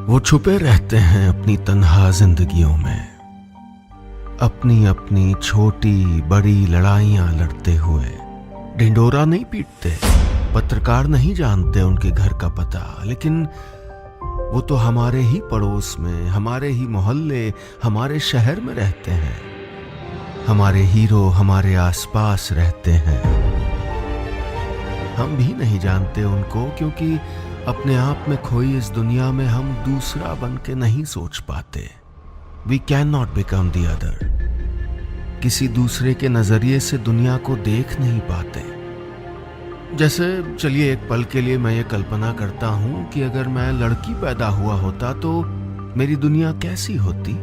वो छुपे रहते हैं अपनी तन्हा जिंदगियों में, अपनी अपनी छोटी बड़ी लड़ाइयां लड़ते हुए। ढिंडोरा नहीं पीटते, पत्रकार नहीं जानते उनके घर का पता, लेकिन वो तो हमारे ही पड़ोस में, हमारे ही मोहल्ले, हमारे शहर में रहते हैं। हमारे हीरो हमारे आसपास रहते हैं। हम भी नहीं जानते उनको, क्योंकि अपने आप में खोई इस दुनिया में हम दूसरा बन के नहीं सोच पाते। We can not become the other. किसी दूसरे के नजरिए से दुनिया को देख नहीं पाते। जैसे चलिए एक पल के लिए मैं ये कल्पना करता हूं कि अगर मैं लड़की पैदा हुआ होता तो मेरी दुनिया कैसी होती।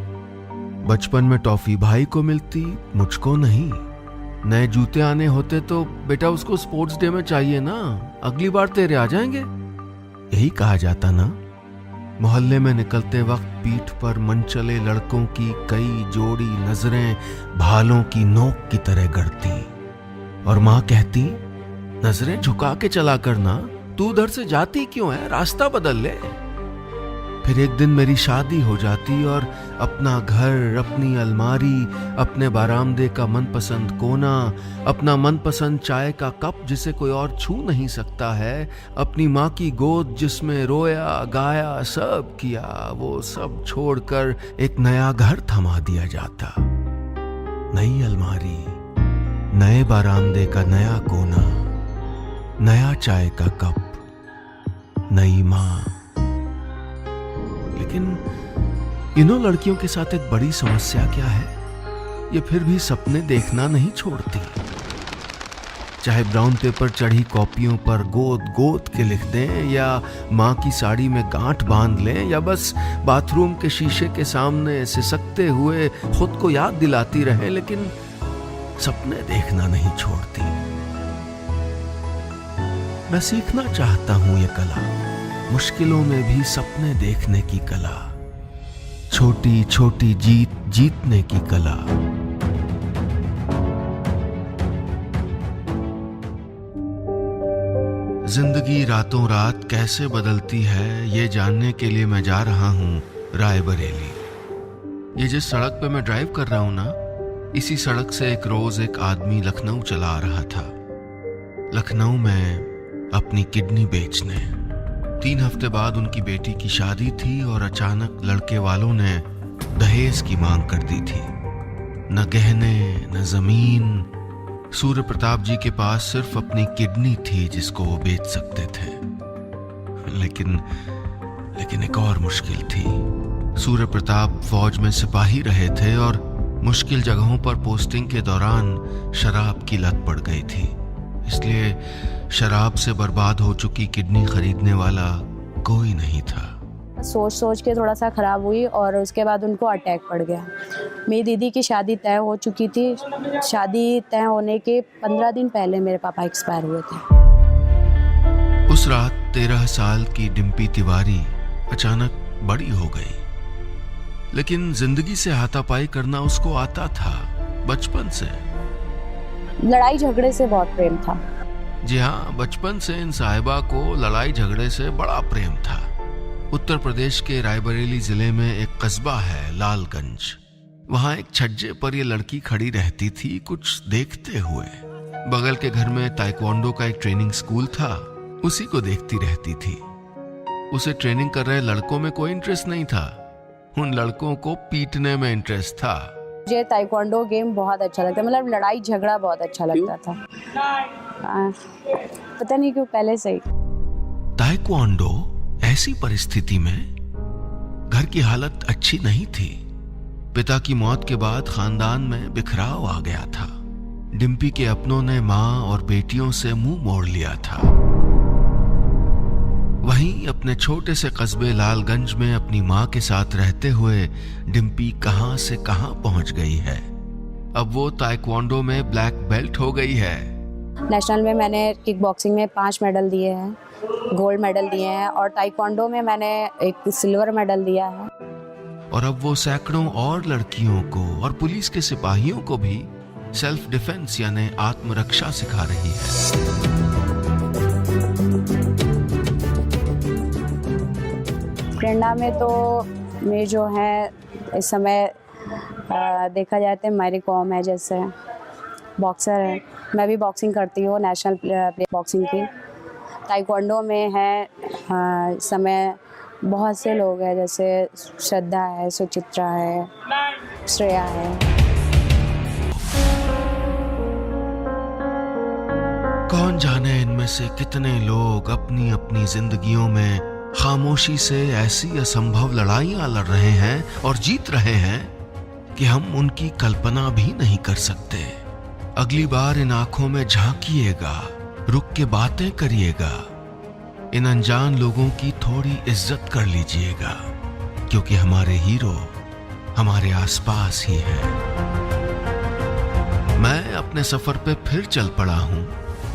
बचपन में टॉफी भाई को मिलती, मुझको नहीं। नए जूते आने होते तो बेटा उसको स्पोर्ट्स डे में चाहिए ना, अगली बार तेरे आ जाएंगे, यही कहा जाता ना। मोहल्ले में निकलते वक्त पीठ पर मनचले लड़कों की कई जोड़ी नजरें भालों की नोक की तरह गड़ती, और माँ कहती, नजरें झुका के चला करना, तू उधर से जाती क्यों है, रास्ता बदल ले। फिर एक दिन मेरी शादी हो जाती और अपना घर, अपनी अलमारी, अपने बारामदे का मनपसंद कोना, अपना मनपसंद चाय का कप जिसे कोई और छू नहीं सकता है, अपनी माँ की गोद जिसमें रोया गाया सब किया, वो सब छोड़कर एक नया घर थमा दिया जाता। नई अलमारी, नए बारामदे का नया कोना, नया चाय का कप, नई माँ। लेकिन इन्हों लड़कियों के साथ एक बड़ी समस्या क्या है, ये फिर भी सपने देखना नहीं छोड़ती। चाहे ब्राउन पेपर चढ़ी कॉपियों पर गोद गोद के लिख दें, या माँ की साड़ी में गांठ बांध लें, या बस बाथरूम के शीशे के सामने सिसकते हुए खुद को याद दिलाती रहें, लेकिन सपने देखना नहीं छोड़ती। मैं सीखना चाहता हूं ये कला, मुश्किलों में भी सपने देखने की कला, छोटी छोटी जीत जीतने की कला। जिंदगी रातों रात कैसे बदलती है, ये जानने के लिए मैं जा रहा हूं रायबरेली। ये जिस सड़क पे मैं ड्राइव कर रहा हूं ना, इसी सड़क से एक रोज एक आदमी लखनऊ चला आ रहा था। लखनऊ में अपनी किडनी बेचने। 3 हफ्ते बाद उनकी बेटी की शादी थी और अचानक लड़के वालों ने दहेज की मांग कर दी थी। न गहने न जमीन। सूर्य प्रताप जी के पास सिर्फ अपनी किडनी थी जिसको वो बेच सकते थे। लेकिन एक और मुश्किल थी। सूर्य प्रताप फौज में सिपाही रहे थे और मुश्किल जगहों पर पोस्टिंग के दौरान शराब की लत पड़ गई थी। इसलिए शराब से बर्बाद हो चुकी किडनी खरीदने वाला कोई नहीं था। सोच सोच के थोड़ा सा खराब हुई और उसके बाद उनको अटैक पड़ गया। मेरी दीदी की शादी तय हो चुकी थी। शादी तय होने के 15 दिन पहले मेरे पापा एक्सपायर हुए थे। उस रात 13 साल की डिम्पी तिवारी अचानक बड़ी हो गई, लेकिन जिंदगी से हाथापाई करना उसको आता था बचपन से। लड़ाई झगड़े से बहुत प्रेम था। जी हाँ, बचपन से इन साहिबा को लड़ाई झगड़े से बड़ा प्रेम था। उत्तर प्रदेश के रायबरेली जिले में एक कस्बा है लालगंज। वहां एक छज्जे पर ये लड़की खड़ी रहती थी कुछ देखते हुए। बगल के घर में ताइक्वांडो का एक ट्रेनिंग स्कूल था, उसी को देखती रहती थी। उसे ट्रेनिंग कर रहे लड़कों में कोई इंटरेस्ट नहीं था, उन लड़कों को पीटने में इंटरेस्ट था। मुझे ताइक्वांडो गेम बहुत अच्छा लगता है, मतलब लड़ाई झगड़ा बहुत अच्छा लगता था। पता नहीं क्यों, पहले से ही। ताइक्वांडो ऐसी परिस्थिति में घर की हालत अच्छी नहीं थी। पिता की मौत के बाद खानदान में बिखराव आ गया था। डिम्पी के अपनों ने माँ और बेटियों से मुंह मोड़ लिया था। वहीं अपने छोटे से कस्बे लालगंज में अपनी माँ के साथ रहते हुए डिम्पी कहां से कहां पहुंच गई है। अब वो ताइक्वांडो में ब्लैक बेल्ट हो गई है। नेशनल में मैंने किक बॉक्सिंग में 5 मेडल दिए हैं, गोल्ड मेडल दिए हैं, और ताइक्वांडो में मैंने एक सिल्वर मेडल दिया है। और अब वो सैकड़ों और लड़कियों को और पुलिस के सिपाहियों को भी सेल्फ डिफेंस यानी आत्मरक्षा सिखा रही है। प्रेरणा में तो मैं जो है इस समय देखा जाए तो मैरी कॉम है, जैसे बॉक्सर है, मैं भी बॉक्सिंग करती हूँ, नेशनल प्ले बॉक्सिंग की। ताइक्वांडो में है इस समय बहुत से लोग हैं, जैसे श्रद्धा है, सुचित्रा है, श्रेया है। कौन जाने इनमें से कितने लोग अपनी अपनी जिंदगियों में खामोशी से ऐसी असंभव लड़ाइयां लड़ रहे हैं और जीत रहे हैं कि हम उनकी कल्पना भी नहीं कर सकते। अगली बार इन आंखों में झांकिएगा, रुक के बातें करिएगा, इन अनजान लोगों की थोड़ी इज्जत कर लीजिएगा, क्योंकि हमारे हीरो हमारे आसपास ही हैं। मैं अपने सफर पे फिर चल पड़ा हूं,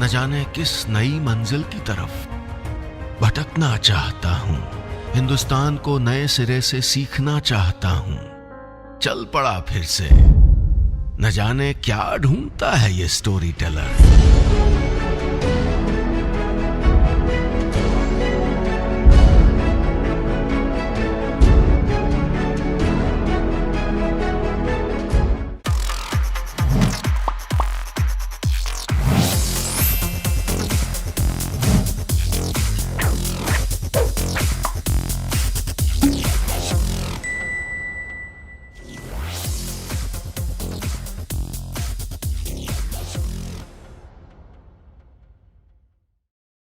न जाने किस नई मंजिल की तरफ भटकना चाहता हूं। हिंदुस्तान को नए सिरे से सीखना चाहता हूं। चल पड़ा फिर से, न जाने क्या ढूंढता है ये स्टोरी टेलर।